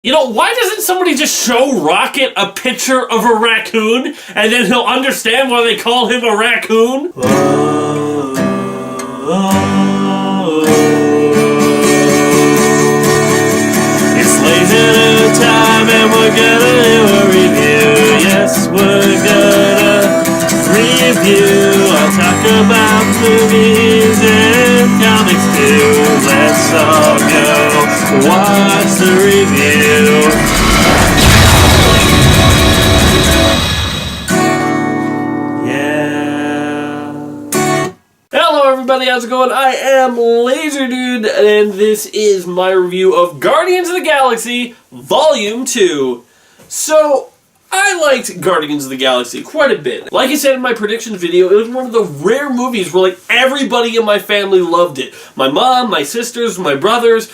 You know, why doesn't somebody just show Rocket a picture of a raccoon, and then he'll understand why they call him a raccoon? It's laser time and we're gonna do a review. Yes, we're gonna review. I'll talk about movies and comics too. Let's all go watch the review. Yeah. Hello everybody, how's it going? I am Laser Dude, and this is my review of Guardians of the Galaxy Volume 2. So, I liked Guardians of the Galaxy quite a bit. Like I said in my predictions video, it was one of the rare movies where like everybody in my family loved it. My mom, my sisters, my brothers,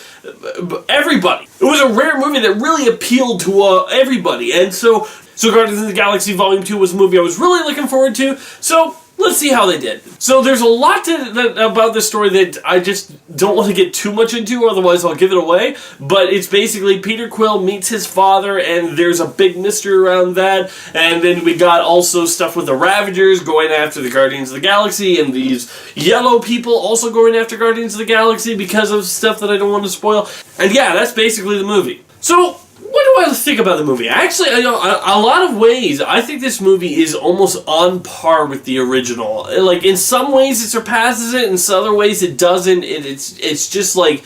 everybody. It was a rare movie that really appealed to everybody. And so Guardians of the Galaxy Volume 2 was a movie I was really looking forward to. So let's see how they did. So there's a lot about this story that I just don't want to get too much into, otherwise I'll give it away. But it's basically Peter Quill meets his father, and there's a big mystery around that. And then we got also stuff with the Ravagers going after the Guardians of the Galaxy, and these yellow people also going after Guardians of the Galaxy because of stuff that I don't want to spoil. And yeah, that's basically the movie. So what do I think about the movie? Actually, a lot of ways, I think this movie is almost on par with the original. Like, in some ways it surpasses it, in some other ways it doesn't. It's just like,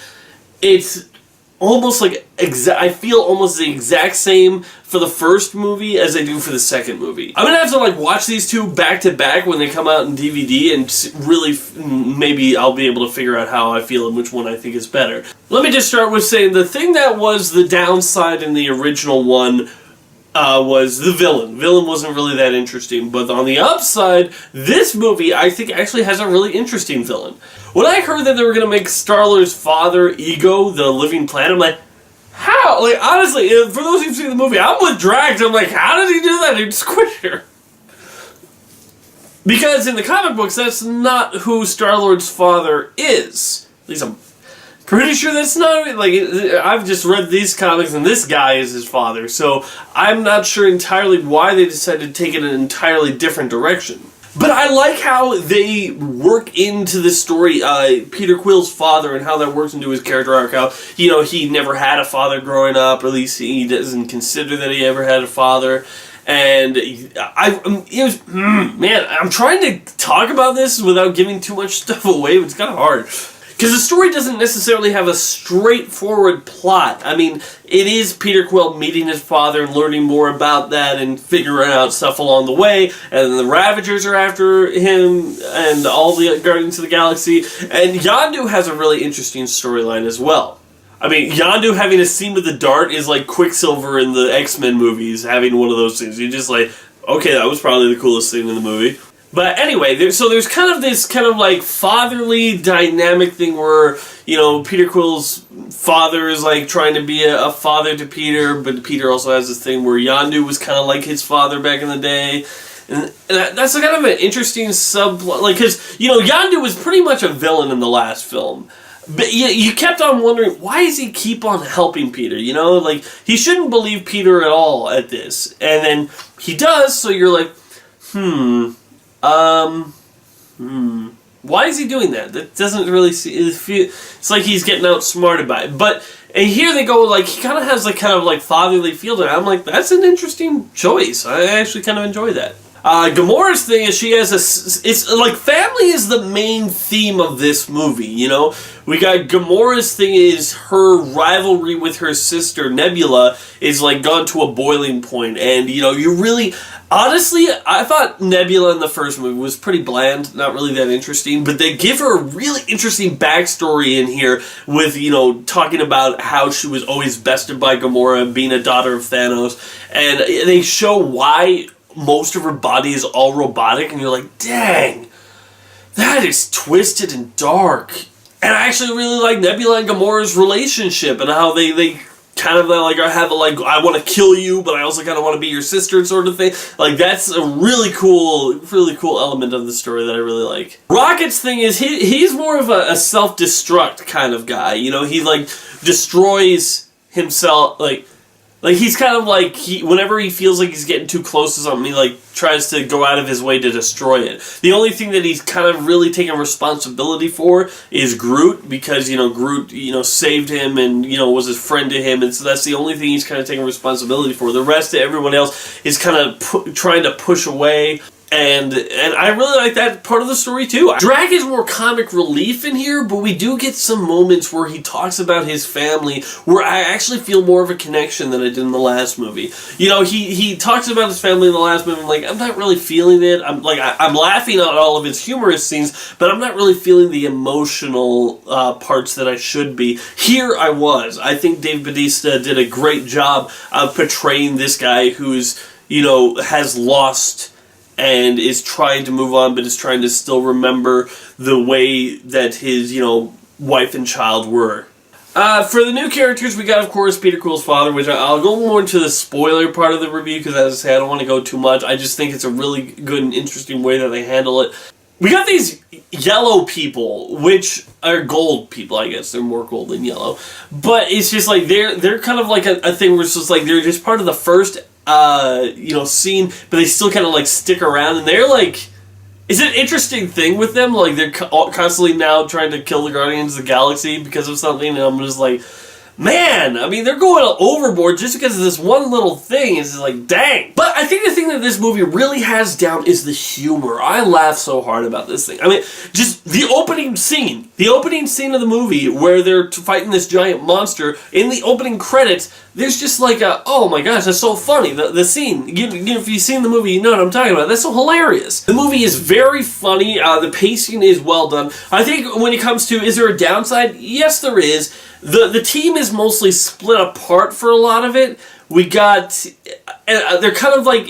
it's almost like, I feel almost the exact same for the first movie as I do for the second movie. I'm gonna have to like watch these two back to back when they come out in DVD and really, maybe I'll be able to figure out how I feel and which one I think is better. Let me just start with saying the thing that was the downside in the original one was the villain. Villain wasn't really that interesting, but on the upside, this movie I think actually has a really interesting villain. When I heard that they were going to make Star-Lord's father, Ego, the living planet, I'm like, how? Like, honestly, for those who've seen the movie, I'm with Drax. I'm like, how did he do that in Squisher? Because in the comic books, that's not who Star-Lord's father is. At least I'm pretty sure that's not, like, I've just read these comics and this guy is his father, so I'm not sure entirely why they decided to take it in an entirely different direction. But I like how they work into the story, Peter Quill's father, and how that works into his character arc. How, you know, he never had a father growing up, or at least he doesn't consider that he ever had a father. And man, I'm trying to talk about this without giving too much stuff away, but it's kind of hard. Because the story doesn't necessarily have a straightforward plot. I mean, it is Peter Quill meeting his father and learning more about that and figuring out stuff along the way. And then the Ravagers are after him and all the Guardians of the Galaxy. And Yondu has a really interesting storyline as well. I mean, Yondu having a scene with the dart is like Quicksilver in the X-Men movies, having one of those things. You're just like, okay, that was probably the coolest thing in the movie. But anyway, there's kind of this kind of like fatherly dynamic thing where, you know, Peter Quill's father is like trying to be a father to Peter, but Peter also has this thing where Yondu was kind of like his father back in the day. And that's kind of an interesting subplot, like, because, you know, Yondu was pretty much a villain in the last film. But you kept on wondering, why does he keep on helping Peter, you know? Like, he shouldn't believe Peter at all at this. And then he does, so you're like, why is he doing that? That doesn't really it's like he's getting outsmarted by it. But, and here they go, like, he kind of has, like, kind of, like, fatherly feel to it. I'm like, that's an interesting choice. I actually kind of enjoy that. Gamora's thing is she has it's like family is the main theme of this movie, you know? We got Gamora's thing is her rivalry with her sister Nebula is like gone to a boiling point, and you know, you really, honestly, I thought Nebula in the first movie was pretty bland, not really that interesting, but they give her a really interesting backstory in here with, you know, talking about how she was always bested by Gamora, being a daughter of Thanos, and they show why most of her body is all robotic, and you're like, dang, that is twisted and dark. And I actually really like Nebula and Gamora's relationship, and how they kind of like have a, like, I want to kill you, but I also kind of want to be your sister sort of thing. Like, that's a really cool element of the story that I really like. Rocket's thing is he's more of a self-destruct kind of guy. You know, he like destroys himself, like Like, he's kind of like, whenever he feels like he's getting too close to something, he, like, tries to go out of his way to destroy it. The only thing that he's kind of really taking responsibility for is Groot, because, Groot, saved him and, was his friend to him, and so that's the only thing he's kind of taking responsibility for. The rest of everyone else is kind of trying to push away. And I really like that part of the story too. Drax is more comic relief in here, but we do get some moments where he talks about his family where I actually feel more of a connection than I did in the last movie. He talks about his family in the last movie, and I'm not really feeling it. I'm laughing at all of his humorous scenes, but I'm not really feeling the emotional parts that I should be. Here I was. I think Dave Bautista did a great job of portraying this guy who's, has lost and is trying to move on, but is trying to still remember the way that his, wife and child were. For the new characters, we got, of course, Peter Quill's father, which I'll go more into the spoiler part of the review, because as I say, I don't want to go too much. I just think it's a really good and interesting way that they handle it. We got these yellow people, which are gold people, I guess. They're more gold than yellow. But it's just like, they're kind of like a thing where it's just like, they're just part of the first scene, but they still kind of like stick around, and they're like, it's an interesting thing with them, like they're constantly now trying to kill the Guardians of the Galaxy because of something, and I'm just like, man, I mean, they're going overboard just because of this one little thing. It's just like, dang. But I think the thing that this movie really has down is the humor. I laugh so hard about this thing. I mean, just the opening scene of the movie where they're fighting this giant monster, in the opening credits, there's just like oh my gosh, that's so funny. The scene, if you've seen the movie, you know what I'm talking about. That's so hilarious. The movie is very funny. The pacing is well done. I think when it comes to, is there a downside? Yes, there is. The team is mostly split apart for a lot of it. We got, they're kind of like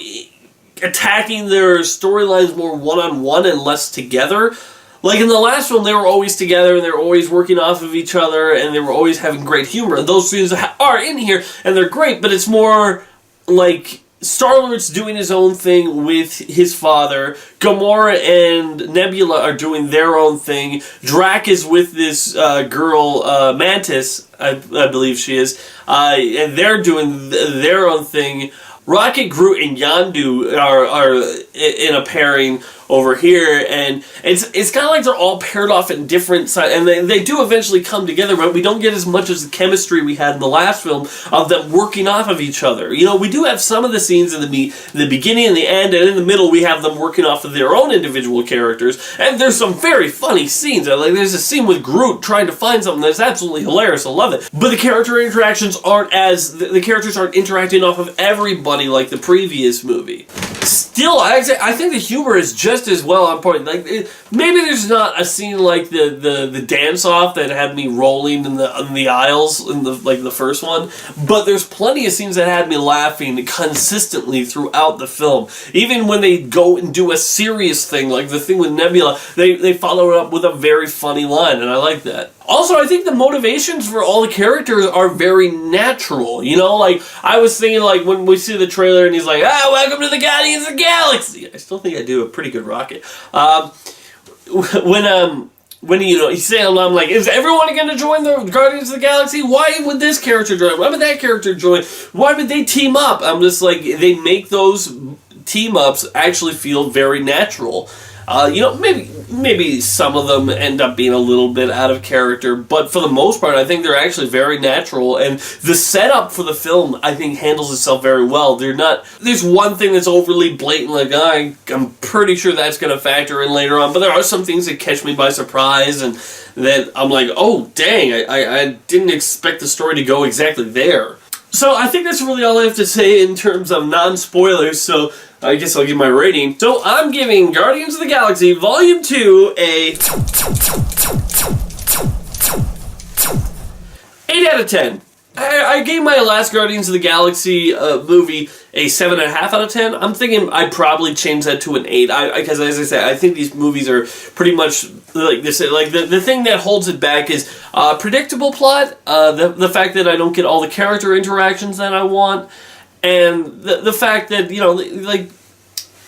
attacking their storylines more one-on-one and less together. Like in the last film, they were always together, and they were always working off of each other, and they were always having great humor. And those scenes are in here, and they're great, but it's more like Star-Lord's doing his own thing with his father. Gamora and Nebula are doing their own thing. Drax is with this girl, Mantis, I believe she is, and they're doing their own thing. Rocket, Groot, and Yondu are in a pairing over here, and it's kind of like they're all paired off in different sides, and they do eventually come together, but we don't get as much as the chemistry we had in the last film of them working off of each other. We do have some of the scenes in the beginning and the end, and in the middle we have them working off of their own individual characters, and there's some very funny scenes. Like there's a scene with Groot trying to find something that's absolutely hilarious. I love it. But the character interactions aren't the characters aren't interacting off of everybody like the previous movie. Still, I think the humor is just as well on point. Like maybe there's not a scene like the dance off that had me rolling in the aisles in the first one, but there's plenty of scenes that had me laughing consistently throughout the film. Even when they go and do a serious thing, like the thing with Nebula, they follow it up with a very funny line, and I like that. Also, I think the motivations for all the characters are very natural. Like, I was thinking, like, when we see the trailer and he's like, welcome to the Guardians of the Galaxy. I still think I do a pretty good Rocket. When he's saying, I'm like, is everyone going to join the Guardians of the Galaxy? Why would this character join? Why would that character join? Why would they team up? I'm just like, they make those team-ups actually feel very natural. Maybe some of them end up being a little bit out of character, but for the most part, I think they're actually very natural, and the setup for the film, I think, handles itself very well. There's one thing that's overly blatant, like, I'm pretty sure that's going to factor in later on, but there are some things that catch me by surprise, and that I'm like, oh, dang, I didn't expect the story to go exactly there. So I think that's really all I have to say in terms of non-spoilers, so I guess I'll give my rating. So I'm giving Guardians of the Galaxy Volume 2 a 8 out of 10. I gave my last Guardians of the Galaxy movie a 7.5 out of 10. I'm thinking I'd probably change that to an 8. Because as I said, I think these movies are pretty much like this. Like the thing that holds it back is predictable plot, the fact that I don't get all the character interactions that I want, and the fact that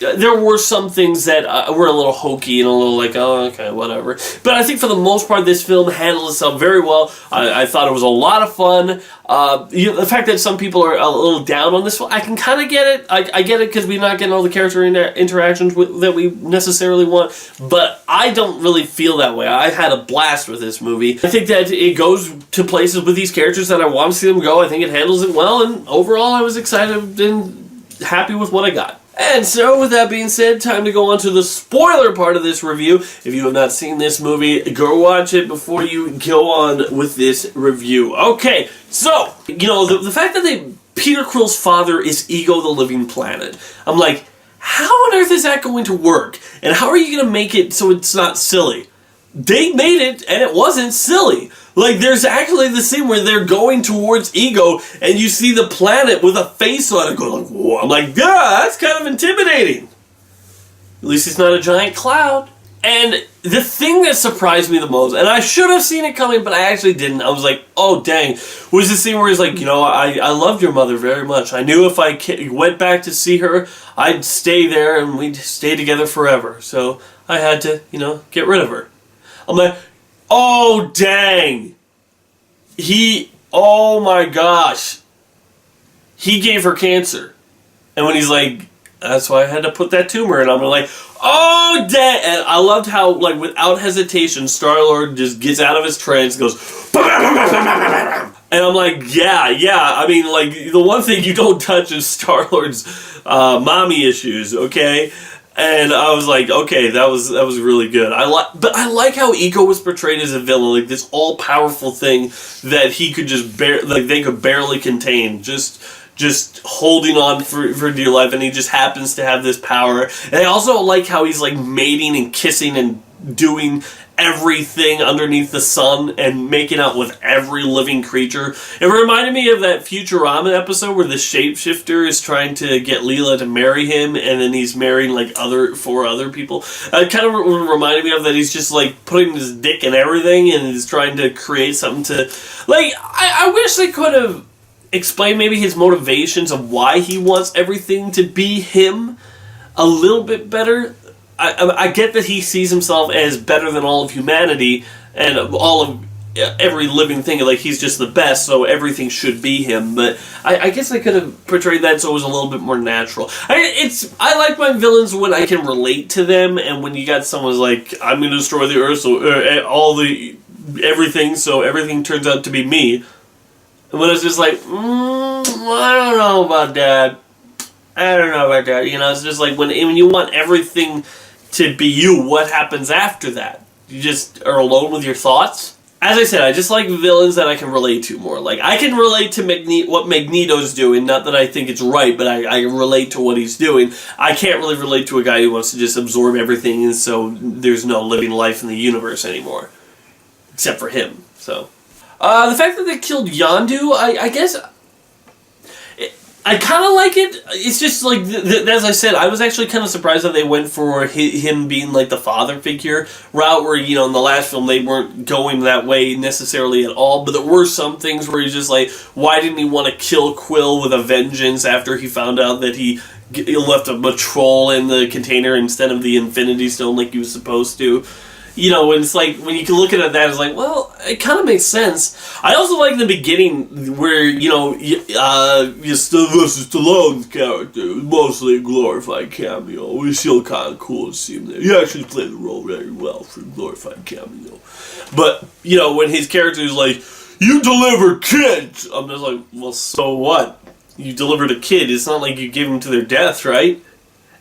there were some things that were a little hokey and a little like, oh, okay, whatever. But I think for the most part, this film handled itself very well. I thought it was a lot of fun. The fact that some people are a little down on this one, I can kind of get it. I get it because we're not getting all the character interactions that we necessarily want. But I don't really feel that way. I had a blast with this movie. I think that it goes to places with these characters that I want to see them go. I think it handles it well. And overall, I was excited and happy with what I got. And so, with that being said, time to go on to the spoiler part of this review. If you have not seen this movie, go watch it before you go on with this review. Okay, so, the fact that Peter Quill's father is Ego the Living Planet, I'm like, how on earth is that going to work? And how are you going to make it so it's not silly? They made it, and it wasn't silly. Like, there's actually the scene where they're going towards Ego, and you see the planet with a face on it going like, whoa. I'm like, yeah, that's kind of intimidating. At least it's not a giant cloud. And the thing that surprised me the most, and I should have seen it coming, but I actually didn't. I was like, oh, dang. Was the scene where he's like, I loved your mother very much. I knew if I went back to see her, I'd stay there, and we'd stay together forever. So I had to, get rid of her. I'm like, oh, dang. Oh my gosh. He gave her cancer. And when he's like, that's why I had to put that tumor in, I'm like, oh, dang. And I loved how, like, without hesitation, Star-Lord just gets out of his trance and goes, and I'm like, yeah. I mean, like, the one thing you don't touch is Star-Lord's mommy issues, okay? And I was like, okay, that was really good. But I like how Ego was portrayed as a villain, like this all-powerful thing that he could just they could barely contain, just holding on for dear life, and he just happens to have this power. And I also like how he's like mating and kissing and doing everything underneath the sun and making out with every living creature. It reminded me of that Futurama episode where the shapeshifter is trying to get Leela to marry him, and then he's marrying like four other people. It kind of reminded me of that. He's just like putting his dick in everything and he's trying to create something to like. I wish they could have explained maybe his motivations of why he wants everything to be him a little bit better. I get that he sees himself as better than all of humanity and all of every living thing, like he's just the best, so everything should be him. But I guess they could have portrayed that so it was a little bit more natural. I like my villains when I can relate to them, and when you got someone who's like, I'm going to destroy the Earth, so everything, so everything turns out to be me. And when it's just like, I don't know about that. It's just like when you want everything to be you, what happens after that? You just are alone with your thoughts? As I said, I just like villains that I can relate to more. Like, I can relate to what Magneto's doing, not that I think it's right, but I relate to what he's doing. I can't really relate to a guy who wants to just absorb everything, and so there's no living life in the universe anymore. Except for him, so. The fact that they killed Yondu, I guess... I kind of like it. It's just like, as I said, I was actually kind of surprised that they went for him being like the father figure route, where, in the last film they weren't going that way necessarily at all, but there were some things where he's just like, why didn't he want to kill Quill with a vengeance after he found out that he left a patrol in the container instead of the Infinity Stone like he was supposed to? And it's like, when you can look at that, it's like, well, it kind of makes sense. I also like the beginning where, Sylvester Stallone's character is mostly a glorified cameo. It was still kind of cool to see him there. He actually played the role very well for a glorified cameo. But, when his character is like, you delivered kids! I'm just like, well, so what? You delivered a kid. It's not like you gave them to their death, right?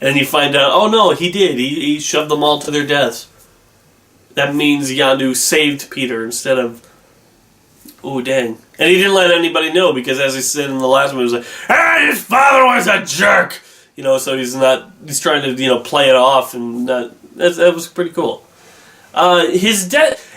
And you find out, oh no, he did. He shoved them all to their deaths. That means Yondu saved Peter instead of... Oh, dang. And he didn't let anybody know, because as I said in the last one, he was like, his father was a jerk! So he's trying to, play it off, and that was pretty cool. His death...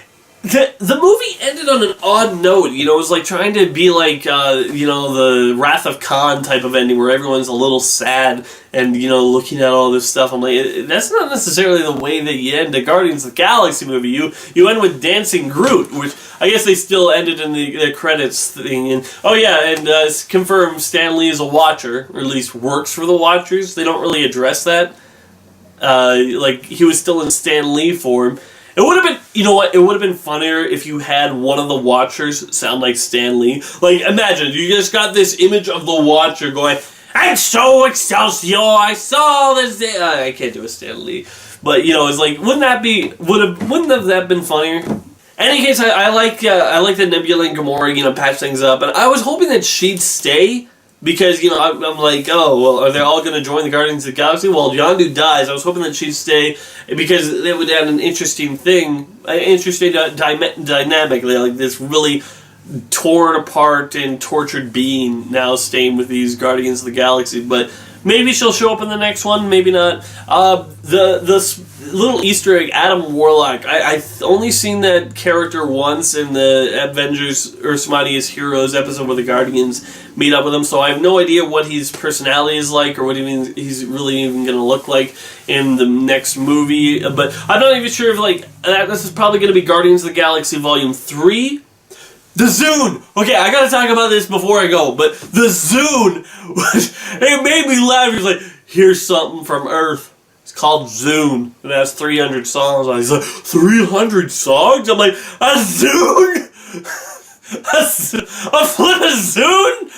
The movie ended on an odd note, it was like trying to be like, the Wrath of Khan type of ending where everyone's a little sad and, looking at all this stuff. I'm like, that's not necessarily the way that you end a Guardians of the Galaxy movie. You end with Dancing Groot, which I guess they still ended in the credits thing. And it's confirmed Stan Lee is a Watcher, or at least works for the Watchers. They don't really address that. like he was still in Stan Lee form. It would have been, you know what, it would have been funnier if you had one of the Watchers sound like Stan Lee. Like, imagine, you just got this image of the Watcher going, "And so Excelsior, I saw this day." I can't do a Stan Lee. But, you know, it's like, wouldn't have that been funnier? In any case, I like that Nebula and Gamora, you know, patch things up. And I was hoping that she'd stay. Because, you know, I'm like, oh, well, are they all going to join the Guardians of the Galaxy? Well, Yondu dies. I was hoping that she'd stay because it would add an interesting thing, an interesting dynamic. Like this really torn apart and tortured being now staying with these Guardians of the Galaxy. But maybe she'll show up in the next one, maybe not. The little Easter egg, Adam Warlock. I've only seen that character once in the Avengers Earth's Mightiest Heroes episode where the Guardians meet up with him, so I have no idea what his personality is like or what he's really even going to look like in the next movie. But I'm not even sure if, like, this is probably going to be Guardians of the Galaxy Volume 3. The Zune! Okay, I gotta talk about this before I go, but the Zune, it made me laugh. He was like, "Here's something from Earth. It's called Zune. It has 300 songs on it." He's like, 300 songs? I'm like, a Zune? A flip of Zune?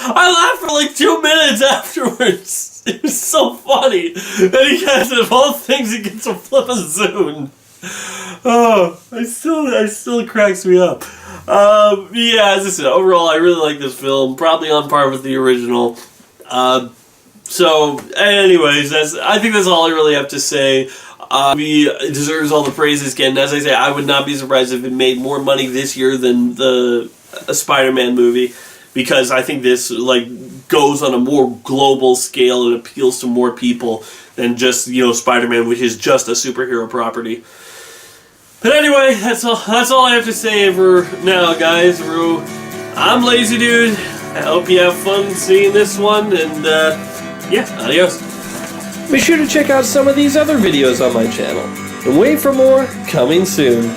I laughed for like 2 minutes afterwards. It was so funny. And he has, of all things, he gets a flip of Zune. Oh, it still cracks me up. Yeah, as I said, overall, I really like this film. Probably on par with the original. So, anyways, I think that's all I really have to say. He deserves all the praises again. As I say, I would not be surprised if it made more money this year than the Spider-Man movie, because I think this, like, goes on a more global scale and appeals to more people than just, you know, Spider-Man, which is just a superhero property. But anyway, that's all I have to say for now, guys. I'm Lazy Dude. I hope you have fun seeing this one, and yeah, adios. Be sure to check out some of these other videos on my channel, and wait for more coming soon.